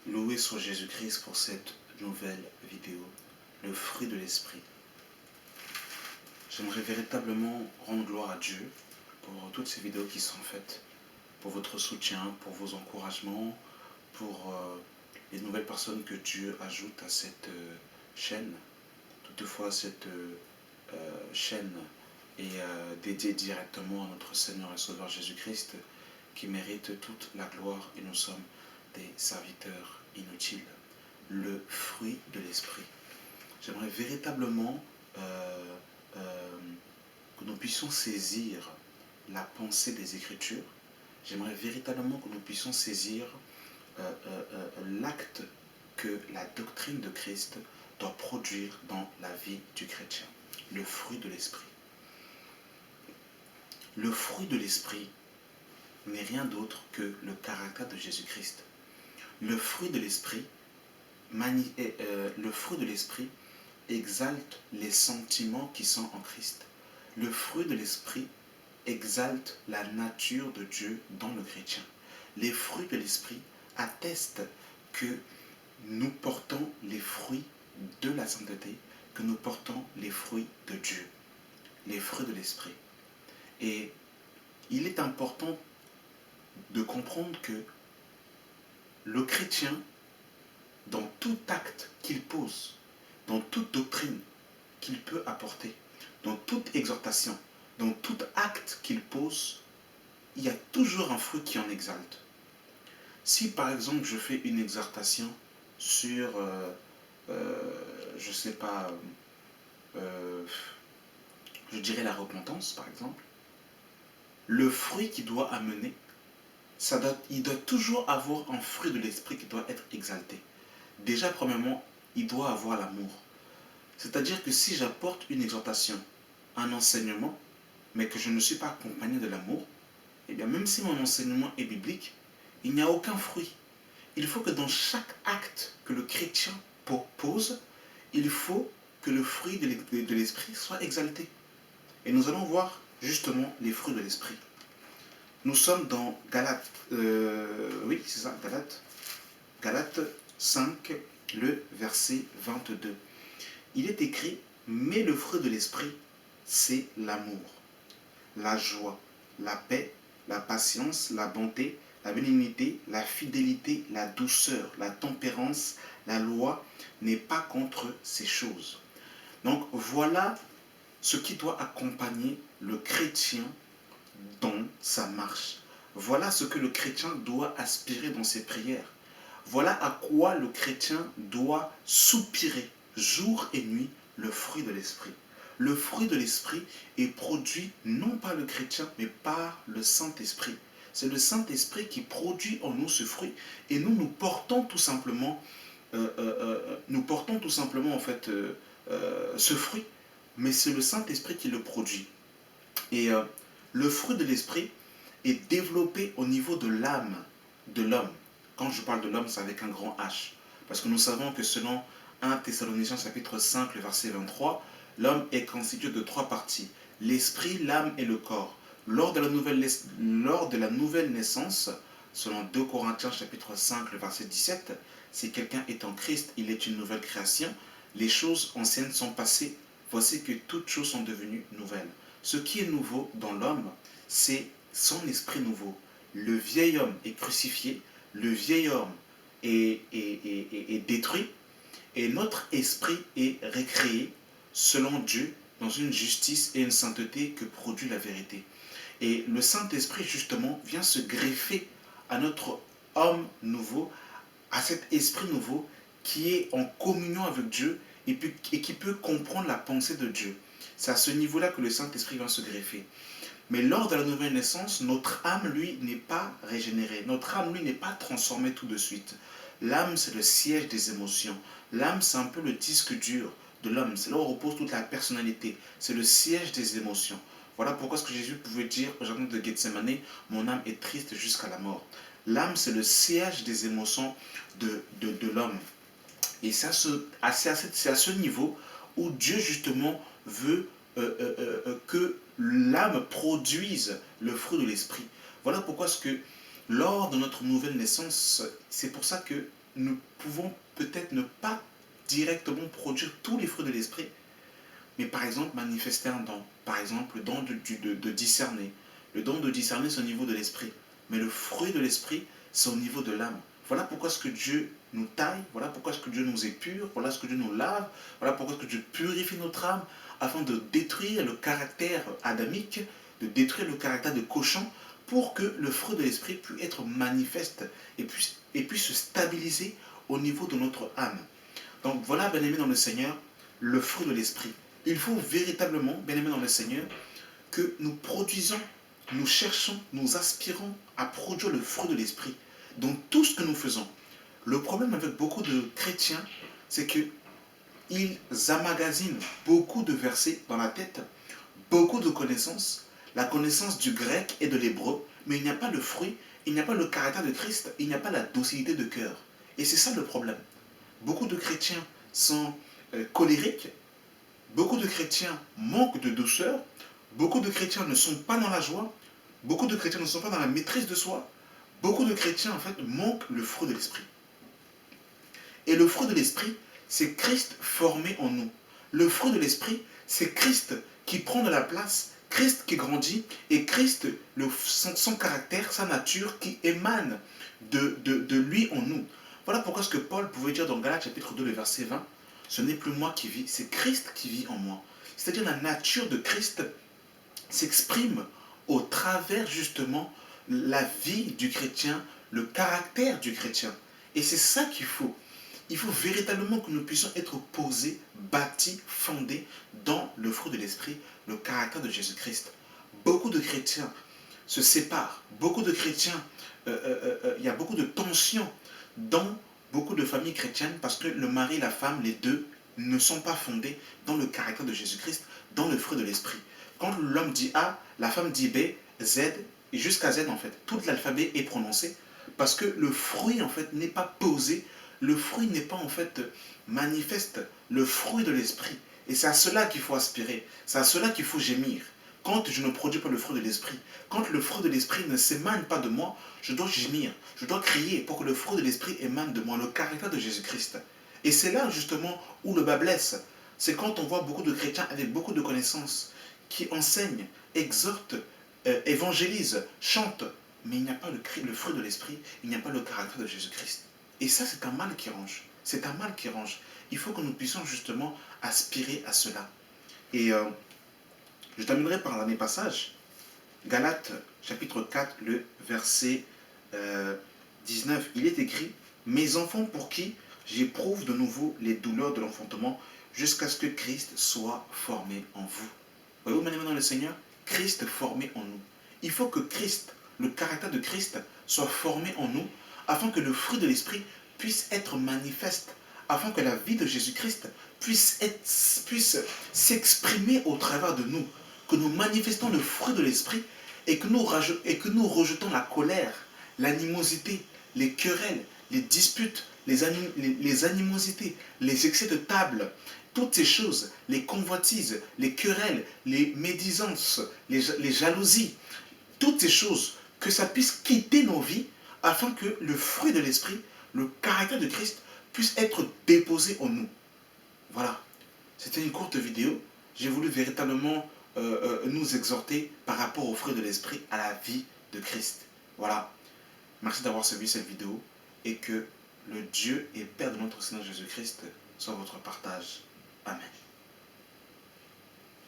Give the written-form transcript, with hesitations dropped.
Loué soit Jésus-Christ pour cette nouvelle vidéo, le fruit de l'esprit. J'aimerais véritablement rendre gloire à Dieu pour toutes ces vidéos qui sont faites, pour votre soutien, pour vos encouragements, pour les nouvelles personnes que Dieu ajoute à cette chaîne. Toutefois, cette chaîne est dédiée directement à notre Seigneur et Sauveur Jésus-Christ, qui mérite toute la gloire, et nous sommes des serviteurs inutiles. Le fruit de l'esprit. J'aimerais véritablement que nous puissions saisir la pensée des Écritures. J'aimerais véritablement que nous puissions saisir l'acte que la doctrine de Christ doit produire dans la vie du chrétien. Le fruit de l'esprit. Le fruit de l'esprit n'est rien d'autre que le caractère de Jésus-Christ. Le fruit de l'esprit exalte les sentiments qui sont en Christ. Le fruit de l'esprit exalte la nature de Dieu dans le chrétien. Les fruits de l'esprit attestent que nous portons les fruits de la sainteté, que nous portons les fruits de Dieu, les fruits de l'esprit. Et il est important de comprendre que le chrétien, dans tout acte qu'il pose, dans toute doctrine qu'il peut apporter, dans toute exhortation, dans tout acte qu'il pose, il y a toujours un fruit qui en exalte. Si par exemple je fais une exhortation sur, je sais pas, je dirais la repentance par exemple, le fruit qu'il doit amener, il doit toujours avoir un fruit de l'esprit qui doit être exalté. Déjà, premièrement, il doit avoir l'amour. C'est-à-dire que si j'apporte une exhortation, un enseignement, mais que je ne suis pas accompagné de l'amour, eh bien même si mon enseignement est biblique, il n'y a aucun fruit. Il faut que dans chaque acte que le chrétien pose, il faut que le fruit de l'esprit soit exalté. Et nous allons voir justement les fruits de l'esprit. Nous sommes dans Galates, oui c'est ça, Galates 5, le verset 22. Il est écrit, mais le fruit de l'esprit, c'est l'amour, la joie, la paix, la patience, la bonté, la bénignité, la fidélité, la douceur, la tempérance. La loi n'est pas contre ces choses. Donc voilà ce qui doit accompagner le chrétien dans sa marche. Voilà ce que le chrétien doit aspirer dans ses prières. Voilà à quoi le chrétien doit soupirer jour et nuit, le fruit de l'esprit. Le fruit de l'esprit est produit non par le chrétien, mais par le Saint-Esprit. C'est le Saint-Esprit qui produit en nous ce fruit, et nous portons tout simplement, en fait ce fruit, mais c'est le Saint-Esprit qui le produit. Et le fruit de l'esprit est développé au niveau de l'âme de l'homme. Quand je parle de l'homme, c'est avec un grand H. Parce que nous savons que selon 1 Thessaloniciens chapitre 5, le verset 23, l'homme est constitué de 3 parties. L'esprit, l'âme et le corps. Lors de la nouvelle naissance, selon 2 Corinthiens chapitre 5, le verset 17, si quelqu'un est en Christ, il est une nouvelle création. Les choses anciennes sont passées. Voici que toutes choses sont devenues nouvelles. Ce qui est nouveau dans l'homme, c'est son esprit nouveau. Le vieil homme est crucifié, le vieil homme est détruit, et notre esprit est recréé selon Dieu dans une justice et une sainteté que produit la vérité. Et le Saint-Esprit, justement, vient se greffer à notre homme nouveau, à cet esprit nouveau qui est en communion avec Dieu et qui peut comprendre la pensée de Dieu. C'est à ce niveau-là que le Saint-Esprit vient se greffer. Mais lors de la nouvelle naissance, notre âme, lui, n'est pas régénérée. Notre âme, lui, n'est pas transformée tout de suite. L'âme, c'est le siège des émotions. L'âme, c'est un peu le disque dur de l'homme. C'est là où repose toute la personnalité. C'est le siège des émotions. Voilà pourquoi ce que Jésus pouvait dire au jardin de Gethsémani, mon âme est triste jusqu'à la mort. L'âme, c'est le siège des émotions de l'homme. Et c'est à ce niveau où Dieu, justement, veut que l'âme produise le fruit de l'esprit. Voilà pourquoi lors de notre nouvelle naissance, c'est pour ça que nous pouvons peut-être ne pas directement produire tous les fruits de l'esprit, mais par exemple manifester un don. Par exemple, le don de discerner. Le don de discerner, c'est au niveau de l'esprit. Mais le fruit de l'esprit, c'est au niveau de l'âme. Voilà pourquoi est-ce que Dieu nous taille, voilà pourquoi est-ce que Dieu nous épure, voilà ce que Dieu nous lave, voilà pourquoi est-ce que Dieu purifie notre âme, afin de détruire le caractère adamique, de détruire le caractère de cochon, pour que le fruit de l'esprit puisse être manifeste et puisse se stabiliser au niveau de notre âme. Donc voilà, bien-aimés dans le Seigneur, le fruit de l'esprit. Il faut véritablement, bien-aimés dans le Seigneur, que nous produisons, nous cherchons, nous aspirons à produire le fruit de l'esprit dans tout ce que nous faisons. Le problème avec beaucoup de chrétiens, c'est qu'ils amagasinent beaucoup de versets dans la tête, beaucoup de connaissances, la connaissance du grec et de l'hébreu, mais il n'y a pas le fruit, il n'y a pas le caractère de Christ, il n'y a pas la docilité de cœur. Et c'est ça le problème. Beaucoup de chrétiens sont colériques, beaucoup de chrétiens manquent de douceur, beaucoup de chrétiens ne sont pas dans la joie, beaucoup de chrétiens ne sont pas dans la maîtrise de soi, beaucoup de chrétiens en fait manquent le fruit de l'esprit. Et le fruit de l'esprit, c'est Christ formé en nous. Le fruit de l'esprit, c'est Christ qui prend de la place, Christ qui grandit, et Christ, son caractère, sa nature qui émane de lui en nous. Voilà pourquoi ce que Paul pouvait dire dans Galates chapitre 2, le verset 20, ce n'est plus moi qui vis, c'est Christ qui vit en moi. C'est-à-dire la nature de Christ s'exprime au travers justement la vie du chrétien, le caractère du chrétien. Et c'est ça qu'il faut. Il faut véritablement que nous puissions être posés, bâtis, fondés dans le fruit de l'esprit, le caractère de Jésus-Christ. Beaucoup de chrétiens se séparent. Beaucoup de chrétiens, il y a beaucoup de tensions dans beaucoup de familles chrétiennes parce que le mari et la femme, les deux, ne sont pas fondés dans le caractère de Jésus-Christ, dans le fruit de l'esprit. Quand l'homme dit A, la femme dit B, Z, et jusqu'à Z en fait. Tout l'alphabet est prononcé parce que le fruit en fait n'est pas posé, le fruit n'est pas en fait manifeste, le fruit de l'esprit. Et c'est à cela qu'il faut aspirer, c'est à cela qu'il faut gémir. Quand je ne produis pas le fruit de l'esprit, quand le fruit de l'esprit ne s'émane pas de moi, je dois gémir, je dois crier pour que le fruit de l'esprit émane de moi, le caractère de Jésus-Christ. Et c'est là justement où le bas blesse. C'est quand on voit beaucoup de chrétiens avec beaucoup de connaissances qui enseignent, exhortent, évangélisent, chantent, mais il n'y a pas le fruit de l'esprit, il n'y a pas le caractère de Jésus-Christ. Et ça, c'est un mal qui range. C'est un mal qui range. Il faut que nous puissions justement aspirer à cela. Et je terminerai par un dernier passage. Galates, chapitre 4, le verset 19. Il est écrit « Mes enfants pour qui j'éprouve de nouveau les douleurs de l'enfantement jusqu'à ce que Christ soit formé en vous. » Voyez-vous, maintenant dans le Seigneur, Christ formé en nous. Il faut que Christ, le caractère de Christ, soit formé en nous afin que le fruit de l'Esprit puisse être manifeste, afin que la vie de Jésus-Christ puisse s'exprimer au travers de nous, que nous manifestons le fruit de l'Esprit et que nous rejetons la colère, l'animosité, les querelles, les disputes, les animosités, les excès de table, toutes ces choses, les convoitises, les querelles, les médisances, les jalousies, toutes ces choses, que ça puisse quitter nos vies afin que le fruit de l'esprit, le caractère de Christ, puisse être déposé en nous. Voilà. C'était une courte vidéo. J'ai voulu véritablement nous exhorter par rapport au fruit de l'esprit, à la vie de Christ. Voilà. Merci d'avoir suivi cette vidéo et que le Dieu et Père de notre Seigneur Jésus-Christ soit votre partage. Amen.